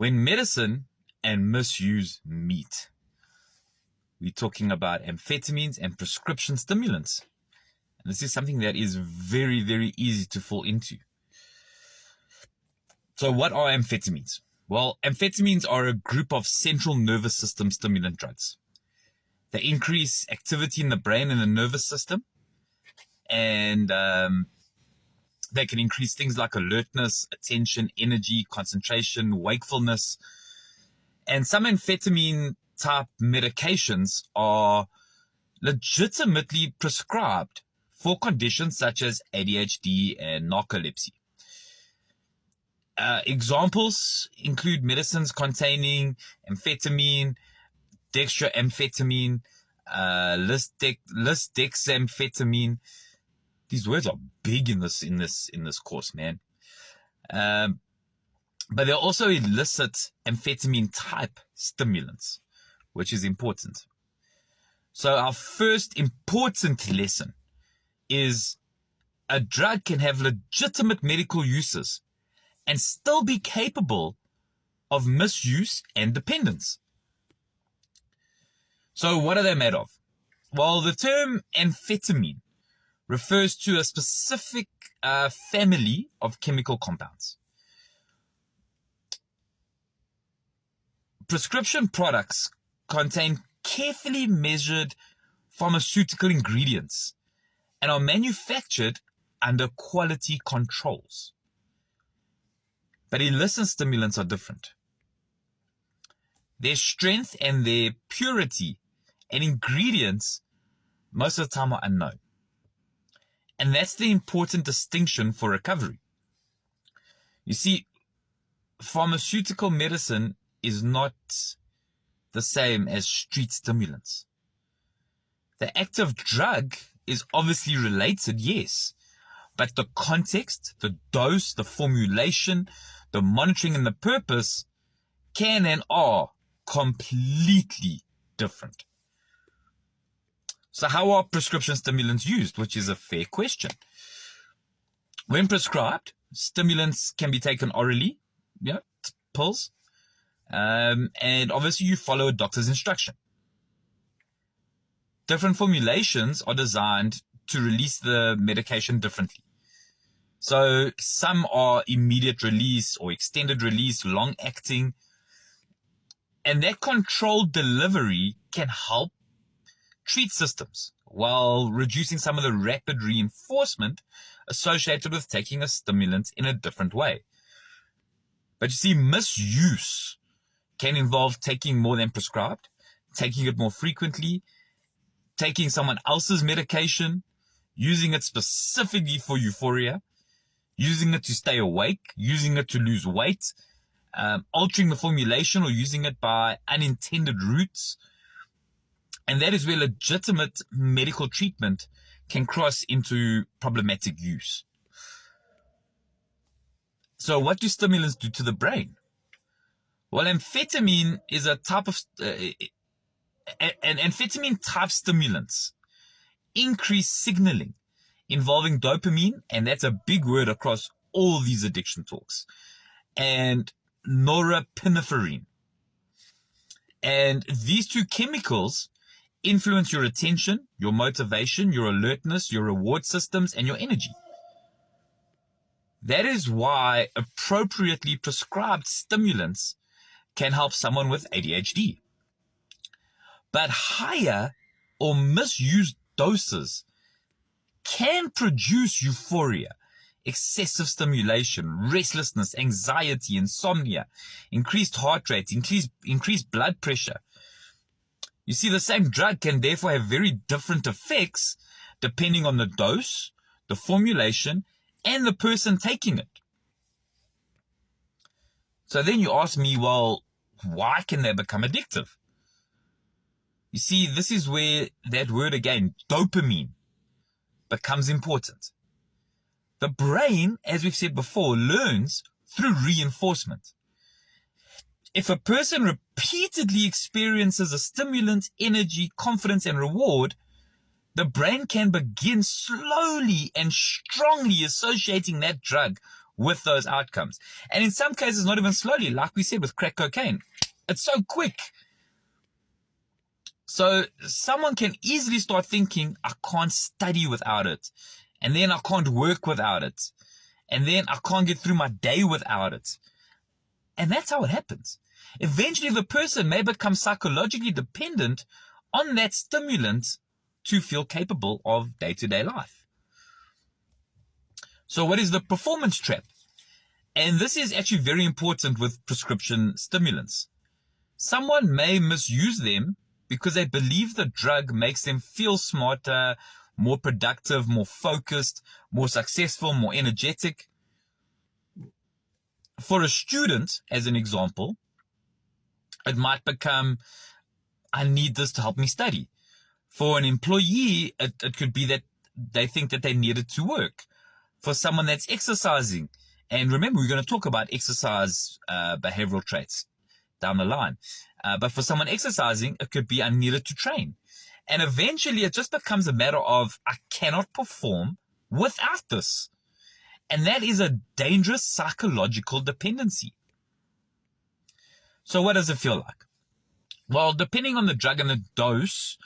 When medicine and misuse meet, we're talking about amphetamines and prescription stimulants. And this is something that is very, very easy to fall into. So what are amphetamines? Well, amphetamines are a group of central nervous system stimulant drugs. They increase activity in the brain and the nervous system, and they can increase things like alertness, attention, energy, concentration, wakefulness. And some amphetamine type medications are legitimately prescribed for conditions such as ADHD and narcolepsy. Examples include medicines containing amphetamine, dextroamphetamine, lisdexamphetamine. These words are big in this course, man. But there are also illicit amphetamine type stimulants, which is important. So our first important lesson is a drug can have legitimate medical uses and still be capable of misuse and dependence. So what are they made of? Well, the term amphetamine refers to a specific family of chemical compounds. Prescription products contain carefully measured pharmaceutical ingredients and are manufactured under quality controls. But illicit stimulants are different. Their strength and their purity and ingredients most of the time are unknown. And that's the important distinction for recovery. You see, pharmaceutical medicine is not the same as street stimulants. The active drug is obviously related, yes, but the context, the dose, the formulation, the monitoring and the purpose can and are completely different. So how are prescription stimulants used? Which is a fair question. When prescribed, stimulants can be taken orally, pills, and obviously you follow a doctor's instruction. Different formulations are designed to release the medication differently. So some are immediate release or extended release, long acting, and that controlled delivery can help treat systems while reducing some of the rapid reinforcement associated with taking a stimulant in a different way. But you see, misuse can involve taking more than prescribed, taking it more frequently, taking someone else's medication, using it specifically for euphoria, using it to stay awake, using it to lose weight, altering the formulation or using it by unintended routes. And that is where legitimate medical treatment can cross into problematic use. So what do stimulants do to the brain? Well, amphetamine is a type of, amphetamine type stimulants increase signaling involving dopamine, and that's a big word across all these addiction talks, and norepinephrine. And these two chemicals influence your attention, your motivation, your alertness, your reward systems, and your energy. That is why appropriately prescribed stimulants can help someone with ADHD. But higher or misused doses can produce euphoria, excessive stimulation, restlessness, anxiety, insomnia, increased heart rate, increased blood pressure. You see, the same drug can therefore have very different effects depending on the dose, the formulation, and the person taking it. So then you ask me, well, why can they become addictive? You see, this is where that word again, dopamine, becomes important. The brain, as we've said before, learns through reinforcement. If a person repeatedly experiences a stimulant, energy, confidence, and reward, the brain can begin slowly and strongly associating that drug with those outcomes. And in some cases, not even slowly, like we said with crack cocaine. It's so quick. So someone can easily start thinking, I can't study without it. And then I can't work without it. And then I can't get through my day without it. And that's how it happens. Eventually, the person may become psychologically dependent on that stimulant to feel capable of day-to-day life. So what is the performance trap? And this is actually very important with prescription stimulants. Someone may misuse them because they believe the drug makes them feel smarter, more productive, more focused, more successful, more energetic. For a student, as an example, it might become, I need this to help me study. For an employee, it could be that they think that they need it to work. For someone that's exercising, and remember, we're going to talk about exercise behavioral traits down the line. But for someone exercising, it could be, I need it to train. And eventually, it just becomes a matter of, I cannot perform without this. And that is a dangerous psychological dependency. So what does it feel like? Well, depending on the drug and the dose,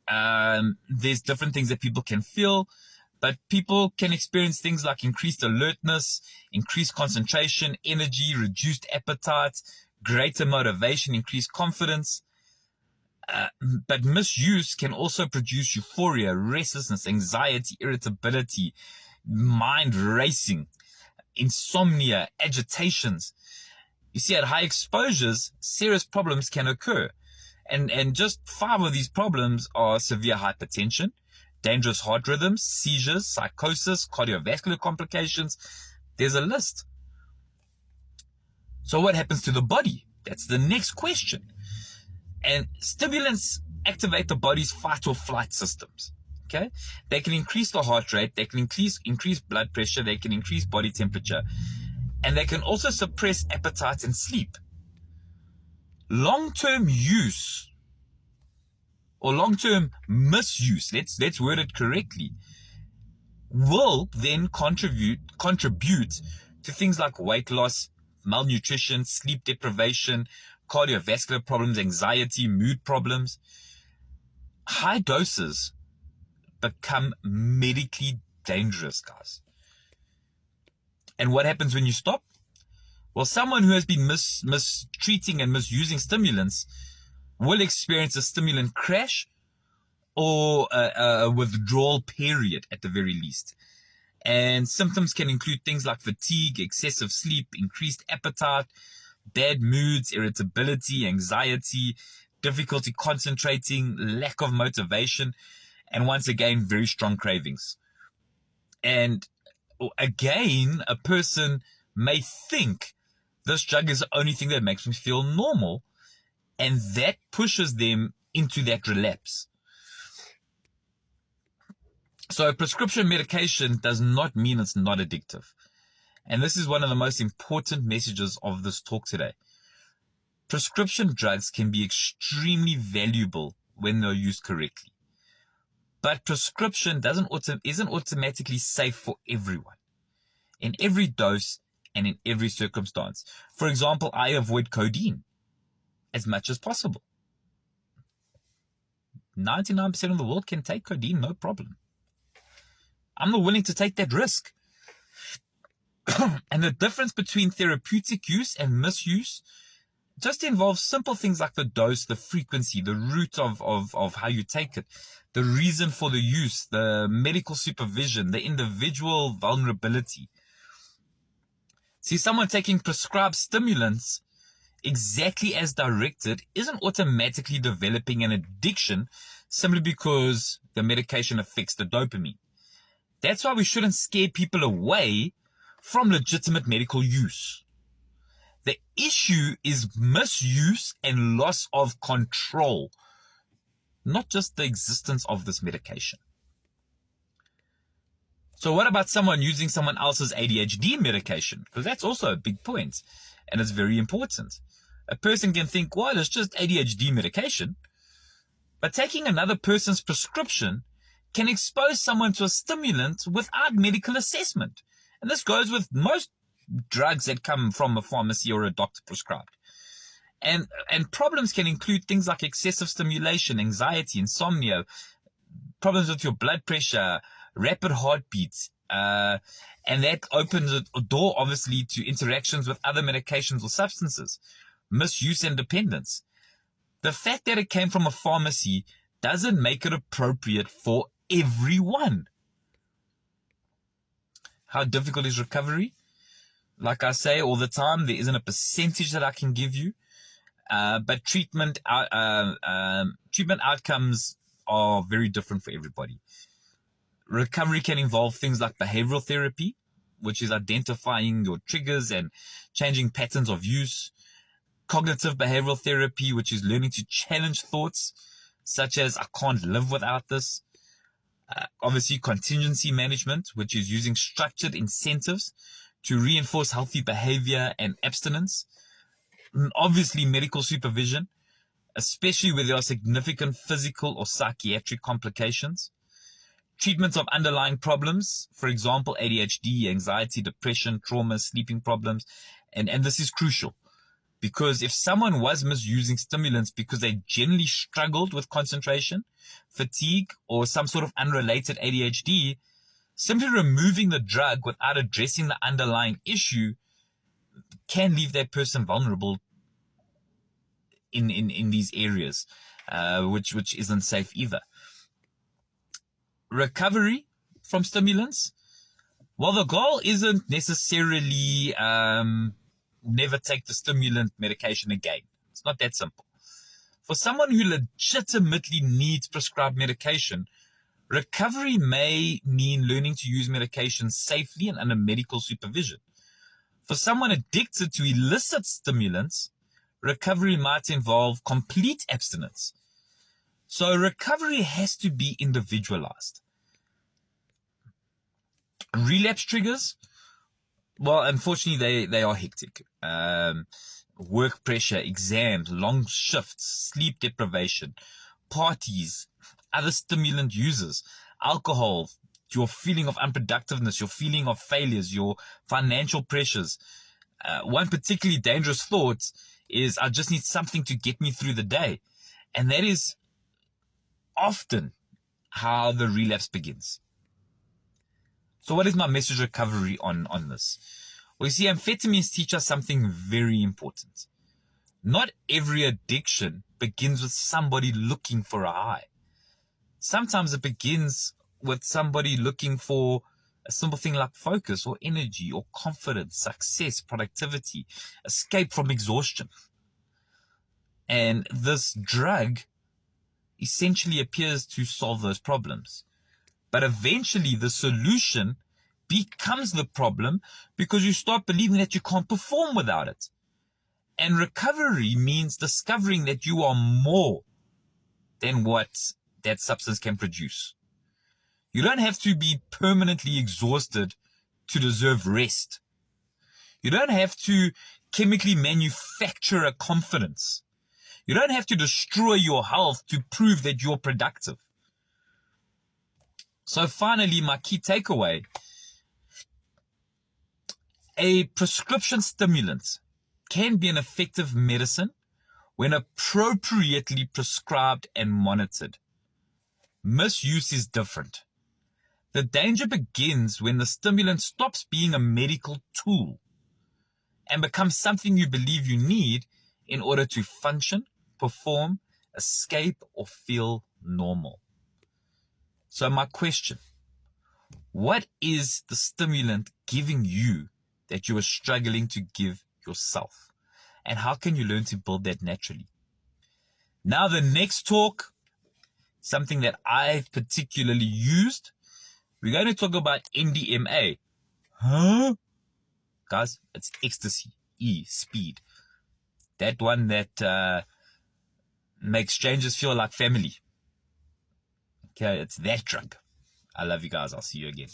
there's different things that people can feel, but people can experience things like increased alertness, increased concentration, energy, reduced appetite, greater motivation, increased confidence. But misuse can also produce euphoria, restlessness, anxiety, irritability, mind racing, insomnia, agitations. You see, at high exposures, serious problems can occur. And just 5 of these problems are severe hypertension, dangerous heart rhythms, seizures, psychosis, cardiovascular complications. There's a list. So what happens to the body? That's the next question. And stimulants activate the body's fight or flight systems. Okay? They can increase the heart rate, they can increase blood pressure, they can increase body temperature, and they can also suppress appetite and sleep. Long-term use or long-term misuse, let's word it correctly, will then contribute to things like weight loss, malnutrition, sleep deprivation, cardiovascular problems, anxiety, mood problems. High doses become medically dangerous, guys. And what happens when you stop? Well, someone who has been mistreating and misusing stimulants will experience a stimulant crash or a withdrawal period at the very least. And symptoms can include things like fatigue, excessive sleep, increased appetite, bad moods, irritability, anxiety, difficulty concentrating, lack of motivation, and once again, very strong cravings. And again, a person may think this drug is the only thing that makes me feel normal, and that pushes them into that relapse. So prescription medication does not mean it's not addictive. And this is one of the most important messages of this talk today. Prescription drugs can be extremely valuable when they're used correctly. But prescription isn't automatically safe for everyone, in every dose and in every circumstance. For example, I avoid codeine as much as possible. 99% of the world can take codeine, no problem. I'm not willing to take that risk. And the difference between therapeutic use and misuse just involves simple things like the dose, the frequency, the route of how you take it, the reason for the use, the medical supervision, the individual vulnerability. See, someone taking prescribed stimulants exactly as directed isn't automatically developing an addiction simply because the medication affects the dopamine. That's why we shouldn't scare people away from legitimate medical use. The issue is misuse and loss of control, not just the existence of this medication. So what about someone using someone else's ADHD medication? Because that's also a big point, and it's very important. A person can think, well, it's just ADHD medication, but taking another person's prescription can expose someone to a stimulant without medical assessment. And this goes with most drugs that come from a pharmacy or a doctor prescribed. And problems can include things like excessive stimulation, anxiety, insomnia, problems with your blood pressure, rapid heartbeats, and that opens a door, obviously, to interactions with other medications or substances, misuse and dependence. The fact that it came from a pharmacy doesn't make it appropriate for everyone. How difficult is recovery? Like I say all the time, there isn't a percentage that I can give you, but treatment outcomes are very different for everybody. Recovery can involve things like behavioral therapy, which is identifying your triggers and changing patterns of use. Cognitive behavioral therapy, which is learning to challenge thoughts, such as I can't live without this. Obviously, contingency management, which is using structured incentives to reinforce healthy behavior and abstinence. And obviously, medical supervision, especially where there are significant physical or psychiatric complications. Treatment of underlying problems, for example, ADHD, anxiety, depression, trauma, sleeping problems. And this is crucial, because if someone was misusing stimulants because they generally struggled with concentration, fatigue, or some sort of unrelated ADHD, simply removing the drug without addressing the underlying issue can leave that person vulnerable in these areas, which isn't safe either. Recovery from stimulants, well, the goal isn't necessarily never take the stimulant medication again. It's not that simple. For someone who legitimately needs prescribed medication, recovery may mean learning to use medication safely and under medical supervision. For someone addicted to illicit stimulants, recovery might involve complete abstinence. So recovery has to be individualized. Relapse triggers, well, unfortunately, they are hectic. Work pressure, exams, long shifts, sleep deprivation, parties, other stimulant users, alcohol, your feeling of unproductiveness, your feeling of failures, your financial pressures. One particularly dangerous thought is, I just need something to get me through the day. And that is often how the relapse begins. So what is my message recovery on this? Well, you see, amphetamines teach us something very important. Not every addiction begins with somebody looking for a high. Sometimes it begins with somebody looking for a simple thing like focus or energy or confidence, success, productivity, escape from exhaustion. And this drug essentially appears to solve those problems. But eventually the solution becomes the problem because you start believing that you can't perform without it. And recovery means discovering that you are more than what that substance can produce. You don't have to be permanently exhausted to deserve rest. You don't have to chemically manufacture a confidence. You don't have to destroy your health to prove that you're productive. So finally, my key takeaway: a prescription stimulant can be an effective medicine when appropriately prescribed and monitored. Misuse is different. The danger begins when the stimulant stops being a medical tool and becomes something you believe you need in order to function, perform, escape, or feel normal. So my question: what is the stimulant giving you that you are struggling to give yourself? And how can you learn to build that naturally? Now the next talk, something that I've particularly used, we're going to talk about MDMA. Huh? Guys, it's ecstasy, speed. That one that makes strangers feel like family. Okay, it's that drug. I love you guys. I'll see you again.